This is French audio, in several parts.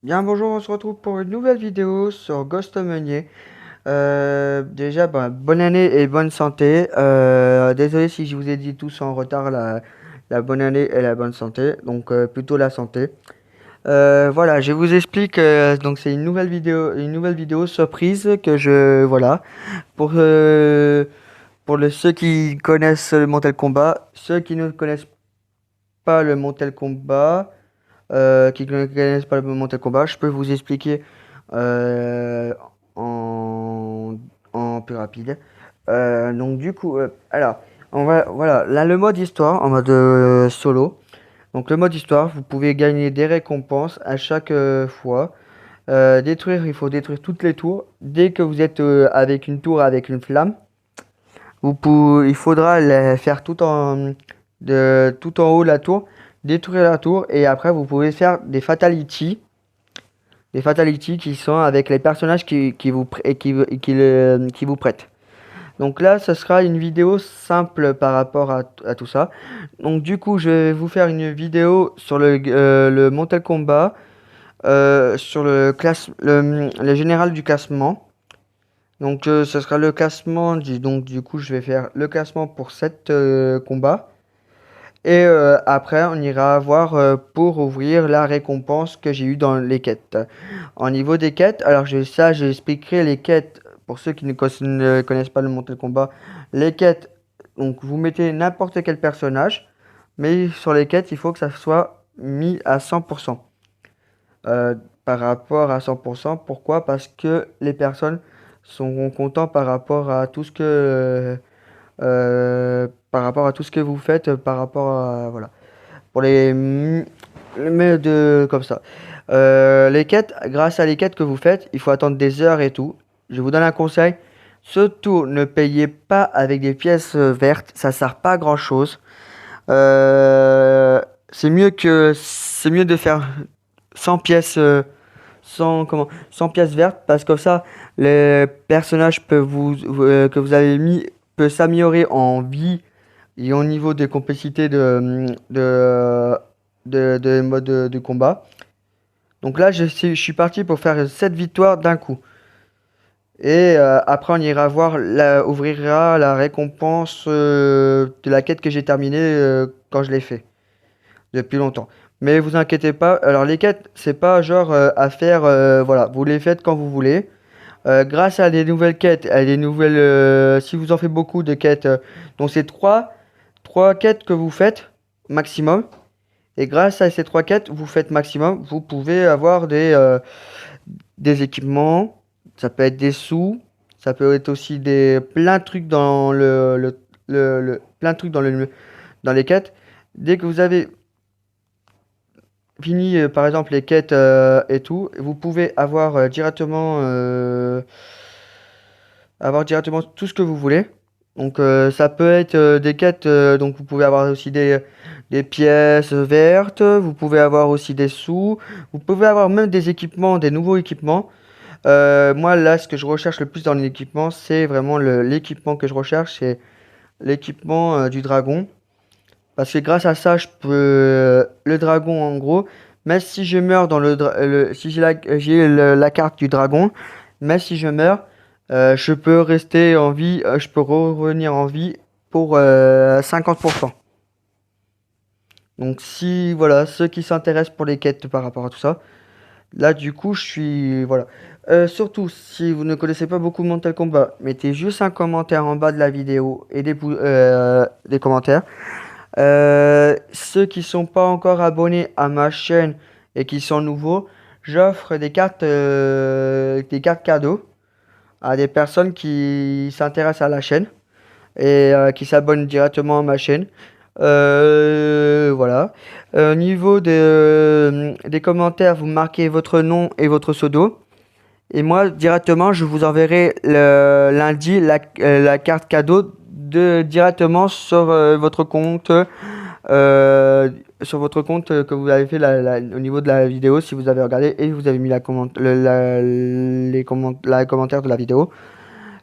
Bien bonjour, on se retrouve pour une nouvelle vidéo sur Ghost Meunier. Déjà, bonne année et bonne santé. Désolé si je vous ai dit tous en retard la bonne année et la bonne santé, donc plutôt la santé. Voilà, je vous explique. Donc c'est une nouvelle vidéo surprise que ceux qui connaissent le Mortal Kombat, ceux qui ne connaissent pas le Mortal Kombat. Qui ne connaissent pas le Mortal Kombat, je peux vous expliquer euh, en, en plus rapide. Donc du coup, voilà, là le mode histoire en mode solo. Donc le mode histoire, vous pouvez gagner des récompenses à chaque fois. Il faut détruire toutes les tours. Dès que vous êtes avec une tour avec une flamme, il faudra les faire tout en haut la tour, détruire la tour et après vous pouvez faire des fatalities qui sont avec les personnages qui vous prêtent. Donc là, ce sera une vidéo simple par rapport à tout ça. Donc du coup, je vais vous faire une vidéo sur le Mortal Kombat, sur le général du classement. Donc ce sera le classement, donc du coup je vais faire le classement pour 7 combats. Et après on ira voir pour ouvrir la récompense que j'ai eu dans les quêtes. En niveau des quêtes, alors j'expliquerai les quêtes pour ceux qui ne connaissent pas le Mortal Kombat. Les quêtes, donc vous mettez n'importe quel personnage, mais sur les quêtes il faut que ça soit mis à 100%. euh, par rapport à 100%. Pourquoi? Parce que les personnes sont contents par rapport à tout ce que vous faites, par rapport à, voilà. Pour mais comme ça. Les quêtes, grâce à les quêtes que vous faites, il faut attendre des heures et tout. Je vous donne un conseil. Surtout, ne payez pas avec des pièces vertes, ça sert pas à grand chose. Euh, c'est mieux de faire 100 pièces 100 pièces vertes parce que ça les personnages que vous avez mis peut s'améliorer en vie et au niveau des capacités de mode de combat. Donc là je suis parti pour faire 7 victoires d'un coup et après on ira voir ouvrira la récompense de la quête que j'ai terminée quand je l'ai fait depuis longtemps. Mais vous inquiétez pas, alors les quêtes, c'est pas genre à faire, voilà, vous les faites quand vous voulez. Grâce à des nouvelles quêtes, à des nouvelles, si vous en faites beaucoup de quêtes, donc c'est trois quêtes que vous faites maximum. Et grâce à ces trois quêtes, vous faites maximum, vous pouvez avoir des équipements, ça peut être des sous, ça peut être aussi plein de trucs dans plein de trucs dans les quêtes. Dès que vous avez fini par exemple les quêtes et tout, vous pouvez avoir directement tout ce que vous voulez. Donc ça peut être des quêtes, donc vous pouvez avoir aussi des pièces vertes, vous pouvez avoir aussi des sous, vous pouvez avoir même des équipements, des nouveaux équipements. Moi là, ce que je recherche le plus dans l'équipement, c'est vraiment l'équipement que je recherche, c'est l'équipement du dragon. Parce que grâce à ça, je peux le dragon en gros. Même si je meurs dans si la carte du dragon, même si je meurs, je peux rester en vie, je peux revenir en vie pour 50%. Donc si voilà, ceux qui s'intéressent pour les quêtes par rapport à tout ça, là du coup je suis voilà. Surtout si vous ne connaissez pas beaucoup Mortal Kombat, mettez juste un commentaire en bas de la vidéo et des commentaires. Ceux qui sont pas encore abonnés à ma chaîne et qui sont nouveaux, j'offre des cartes cadeaux à des personnes qui s'intéressent à la chaîne et qui s'abonnent directement à ma chaîne. Voilà. Au niveau des commentaires, vous marquez votre nom et votre pseudo. Et moi, directement, je vous enverrai lundi la carte cadeau directement euh, sur votre compte que vous avez fait au niveau de la vidéo, si vous avez regardé et vous avez mis la commentaire de la vidéo.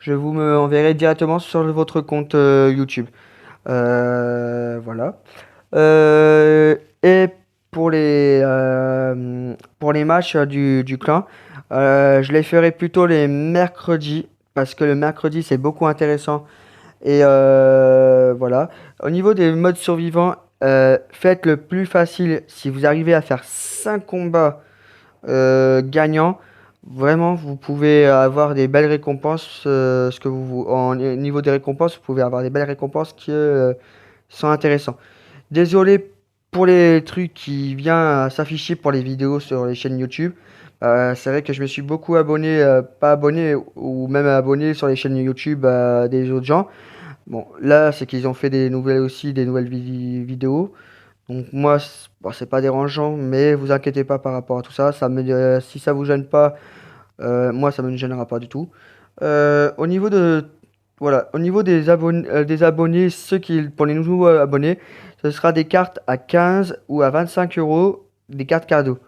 Je vous me enverrai directement sur votre compte YouTube. Voilà. Et pour les matchs du clan. Je les ferai plutôt les mercredis, parce que le mercredi c'est beaucoup intéressant. Et voilà. Au niveau des modes survivants, faites le plus facile. Si vous arrivez à faire 5 combats gagnants, vraiment vous pouvez avoir des belles récompenses. Au niveau des récompenses, vous pouvez avoir des belles récompenses qui sont intéressantes. Désolé pour les trucs qui viennent s'afficher pour les vidéos sur les chaînes YouTube. C'est vrai que je me suis beaucoup abonné, pas abonné, ou même abonné sur les chaînes YouTube des autres gens. Bon, là, c'est qu'ils ont fait des nouvelles aussi, des nouvelles vidéos. Donc moi, bon, c'est pas dérangeant, mais vous inquiétez pas par rapport à tout ça. Si ça vous gêne pas, moi, ça me gênera pas du tout. Au niveau voilà, au niveau des abonnés, pour les nouveaux abonnés, ce sera des cartes à 15 ou à 25 euros, des cartes cadeaux.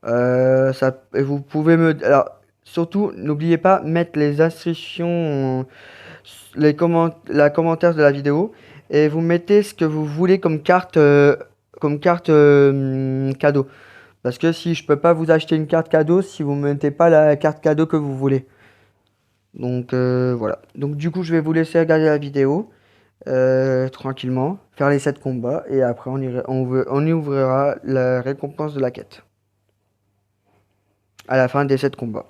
Et vous pouvez alors, surtout, n'oubliez pas mettre les instructions, la commentaire de la vidéo, et vous mettez ce que vous voulez comme carte cadeau. Parce que si je peux pas vous acheter une carte cadeau si vous ne mettez pas la carte cadeau que vous voulez. Donc voilà. Donc du coup, je vais vous laisser regarder la vidéo tranquillement, faire les 7 combats, et après on y ouvrira la récompense de la quête à la fin des 7 combats.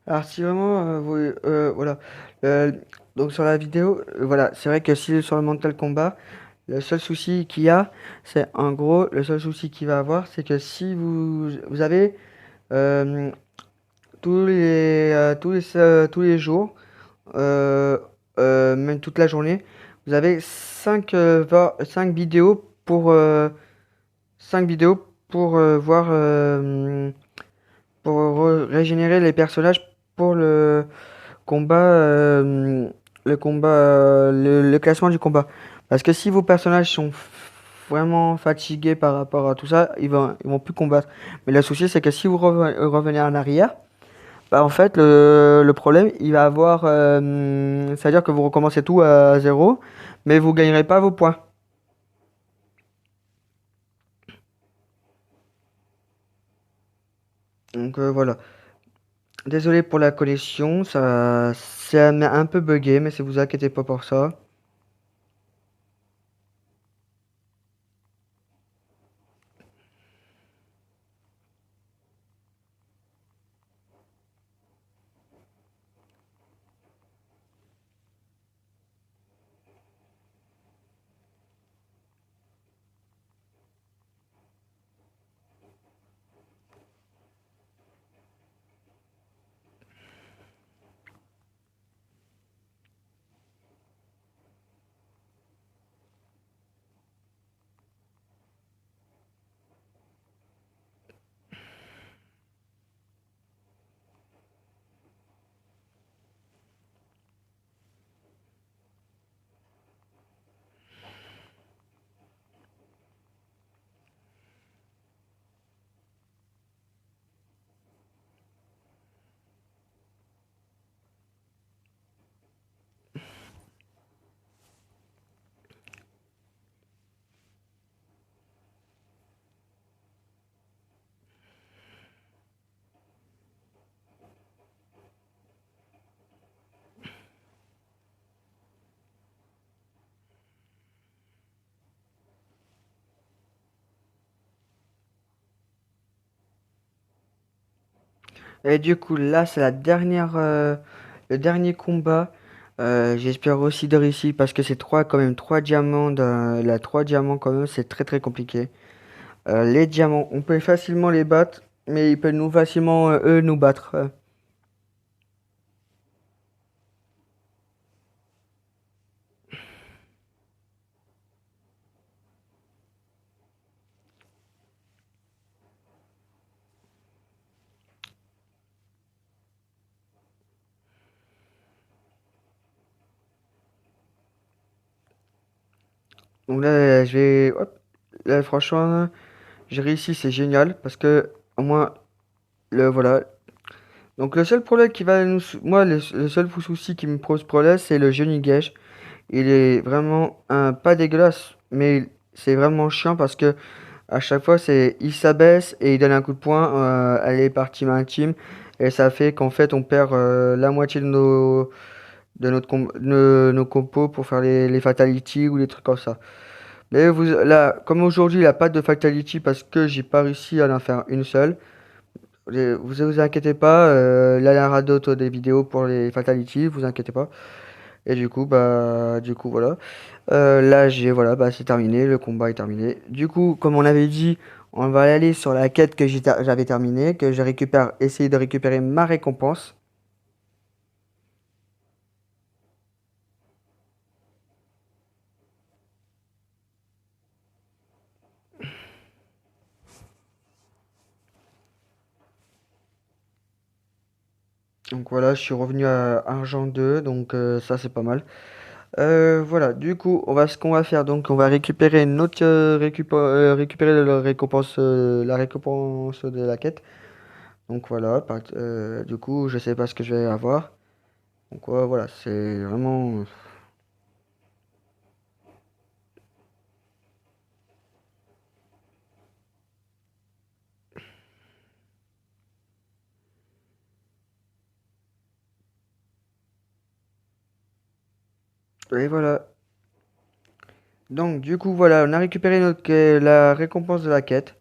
Alors si vraiment, voilà. Euh, donc sur la vidéo, voilà, c'est vrai que si sur le Mental Combat, le seul souci qu'il y a, c'est en gros, le seul souci qu'il va avoir, c'est que si vous avez euh, tous les jours, euh, même toute la journée, vous avez 5 vidéos pour voir, pour régénérer les personnages pour combat, le classement du combat. Parce que si vos personnages sont vraiment fatigués par rapport à tout ça, ils vont plus combattre. Mais le souci, c'est que si vous revenez en arrière, bah en fait, le problème, il va avoir, c'est-à-dire que vous recommencez tout à zéro, mais vous gagnerez pas vos points. Donc voilà. Désolé pour la connexion, ça m'a un peu bugué, mais si vous inquiétez pas pour ça. Et du coup, là, c'est le dernier combat. J'espère aussi de réussir parce que c'est quand même trois diamants. La 3 diamants, quand même, c'est très très compliqué. Les diamants, on peut facilement les battre, mais ils peuvent facilement, eux, nous battre. Donc là, hop, là, franchement, j'ai réussi, c'est génial parce que, au moins, voilà. Donc le seul problème qui va moi, le seul souci qui me pose problème, c'est le Gage. Il est vraiment pas dégueulasse, mais c'est vraiment chiant parce que à chaque fois, il s'abaisse et il donne un coup de poing. Elle est partie main-team et ça fait qu'en fait, on perd la moitié de nos compos pour faire les fatality ou les trucs comme ça. Mais là, comme aujourd'hui, il n'y a pas de fatality parce que j'ai pas réussi à en faire une seule. Vous inquiétez pas, là, il y aura d'autres des vidéos pour les fatality, vous inquiétez pas. Et du coup, voilà. Là, voilà, bah, c'est terminé, le combat est terminé. Du coup, comme on avait dit, on va aller sur la quête que j'avais terminée, que essayer de récupérer ma récompense. Donc voilà, je suis revenu à Argent 2, donc ça c'est pas mal. Voilà, du coup, ce qu'on va faire, donc on va récupérer récupérer la récompense de la quête. Donc voilà, du coup, je sais pas ce que je vais avoir. Donc voilà, c'est vraiment. Et voilà. Donc du coup, voilà, on a récupéré la récompense de la quête.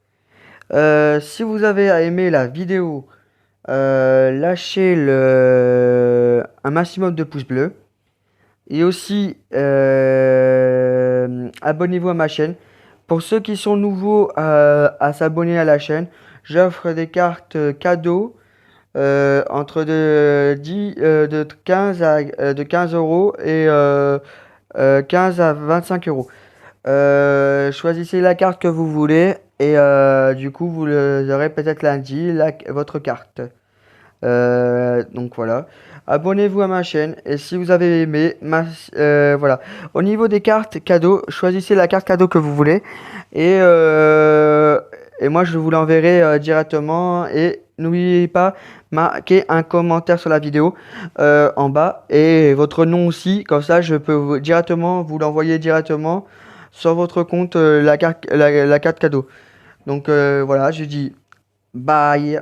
Si vous avez aimé la vidéo, lâchez un maximum de pouces bleus. Et aussi, abonnez-vous à ma chaîne. Pour ceux qui sont nouveaux à s'abonner à la chaîne, j'offre des cartes cadeaux entre de 15 de 15 euros et 15 à 25 euros. Choisissez la carte que vous voulez et du coup vous aurez peut-être lundi votre carte. Donc voilà. Abonnez-vous à ma chaîne et si vous avez aimé, voilà. Au niveau des cartes cadeaux, choisissez la carte cadeau que vous voulez et, et moi je vous l'enverrai directement et n'oubliez pas marquer un commentaire sur la vidéo en bas et votre nom aussi, comme ça je peux directement vous l'envoyer directement sur votre compte la carte cadeau. Donc voilà, je dis bye.